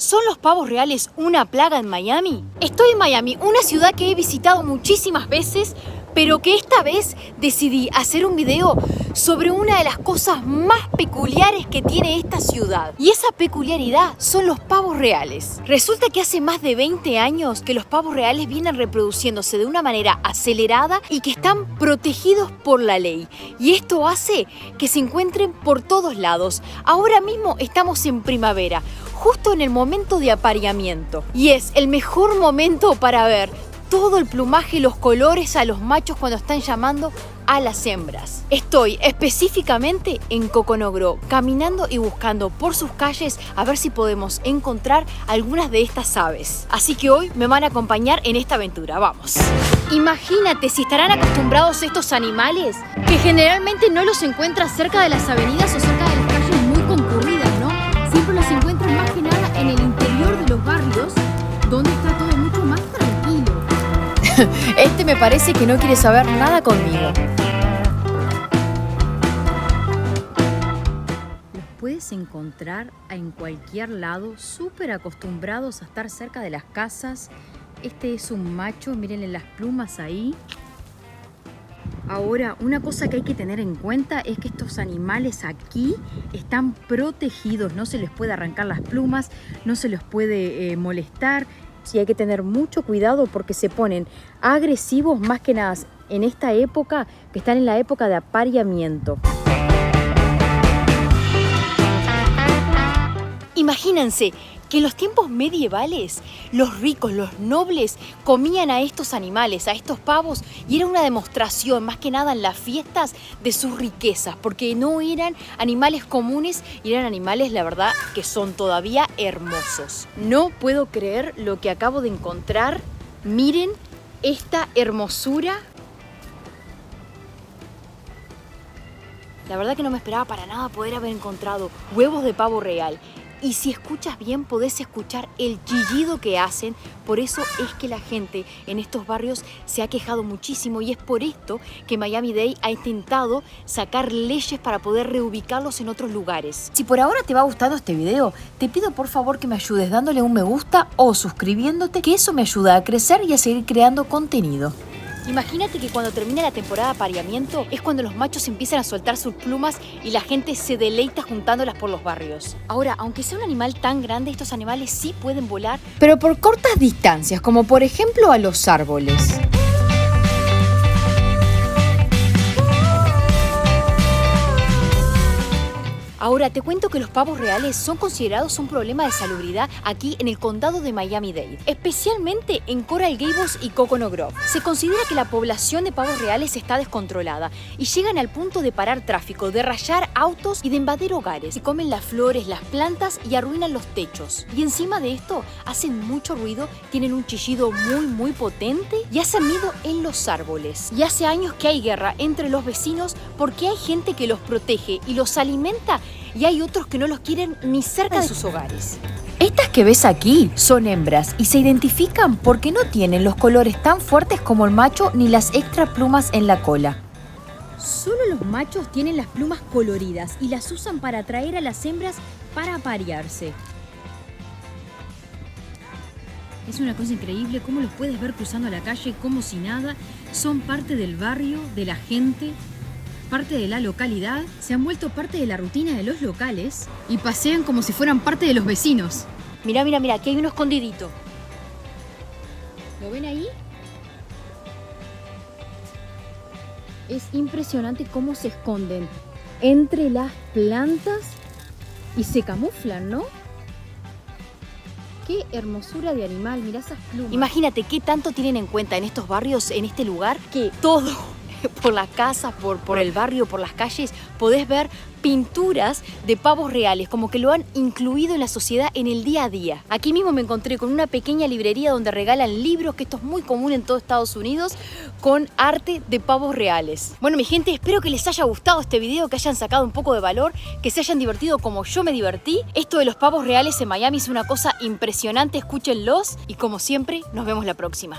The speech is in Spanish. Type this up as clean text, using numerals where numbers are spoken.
¿Son los pavos reales una plaga en Miami? Estoy en Miami, una ciudad que he visitado muchísimas veces, pero que esta vez decidí hacer un video sobre una de las cosas más peculiares que tiene esta ciudad. Y esa peculiaridad son los pavos reales. Resulta que hace más de 20 años que los pavos reales vienen reproduciéndose de una manera acelerada y que están protegidos por la ley. Y esto hace que se encuentren por todos lados. Ahora mismo estamos en primavera, justo en el momento de apareamiento. Y es el mejor momento para ver todo el plumaje, los colores a los machos cuando están llamando a las hembras. Estoy específicamente en Coconut Grove, caminando y buscando por sus calles a ver si podemos encontrar algunas de estas aves. Así que hoy me van a acompañar en esta aventura. ¡Vamos! Imagínate si estarán acostumbrados estos animales, que generalmente no los encuentras cerca de las avenidas o cerca de las calles muy concurridas, ¿no? Siempre los encuentras más que nada en el interior de los barrios, donde está todo mucho más tranquilo. Este me parece que no quiere saber nada conmigo. Los puedes encontrar en cualquier lado, súper acostumbrados a estar cerca de las casas. Este es un macho, mírenle las plumas ahí. Ahora, una cosa que hay que tener en cuenta es que estos animales aquí están protegidos, no se les puede arrancar las plumas, no se les puede molestar. Sí, hay que tener mucho cuidado porque se ponen agresivos más que nada en esta época, que están en la época de apareamiento. Imagínense que en los tiempos medievales los ricos, los nobles comían a estos animales, a estos pavos, y era una demostración más que nada en las fiestas de sus riquezas, porque no eran animales comunes y eran animales, la verdad, que son todavía hermosos. No puedo creer lo que acabo de encontrar. Miren esta hermosura. La verdad que no me esperaba para nada poder haber encontrado huevos de pavo real. Y si escuchas bien, podés escuchar el chillido que hacen. Por eso es que la gente en estos barrios se ha quejado muchísimo, y es por esto que Miami-Dade ha intentado sacar leyes para poder reubicarlos en otros lugares. Si por ahora te va gustando este video, te pido por favor que me ayudes dándole un me gusta o suscribiéndote, que eso me ayuda a crecer y a seguir creando contenido. Imagínate que cuando termina la temporada de apareamiento es cuando los machos empiezan a soltar sus plumas y la gente se deleita juntándolas por los barrios. Ahora, aunque sea un animal tan grande, estos animales sí pueden volar, pero por cortas distancias, como por ejemplo a los árboles. Ahora, te cuento que los pavos reales son considerados un problema de salubridad aquí en el condado de Miami-Dade, especialmente en Coral Gables y Coconut Grove. Se considera que la población de pavos reales está descontrolada y llegan al punto de parar tráfico, de rayar autos y de invadir hogares. Se comen las flores, las plantas y arruinan los techos. Y encima de esto, hacen mucho ruido, tienen un chillido muy potente y hacen nido en los árboles. Y hace años que hay guerra entre los vecinos porque hay gente que los protege y los alimenta, y hay otros que no los quieren ni cerca de sus hogares. Estas que ves aquí son hembras y se identifican porque no tienen los colores tan fuertes como el macho ni las extra plumas en la cola. Solo los machos tienen las plumas coloridas y las usan para atraer a las hembras para aparearse. Es una cosa increíble cómo los puedes ver cruzando la calle como si nada. Son parte del barrio, de la gente, parte de la localidad, se han vuelto parte de la rutina de los locales y pasean como si fueran parte de los vecinos. Mirá, aquí hay uno escondidito. ¿Lo ven ahí? Es impresionante cómo se esconden entre las plantas y se camuflan, ¿no? ¡Qué hermosura de animal! Mirá esas plumas. Imagínate qué tanto tienen en cuenta en estos barrios, en este lugar, que todo por las casas, por el barrio, por las calles, podés ver pinturas de pavos reales, como que lo han incluido en la sociedad en el día a día. Aquí mismo me encontré con una pequeña librería donde regalan libros, que esto es muy común en todo Estados Unidos, con arte de pavos reales. Bueno, mi gente, espero que les haya gustado este video, que hayan sacado un poco de valor, que se hayan divertido como yo me divertí. Esto de los pavos reales en Miami es una cosa impresionante, escúchenlos y como siempre, nos vemos la próxima.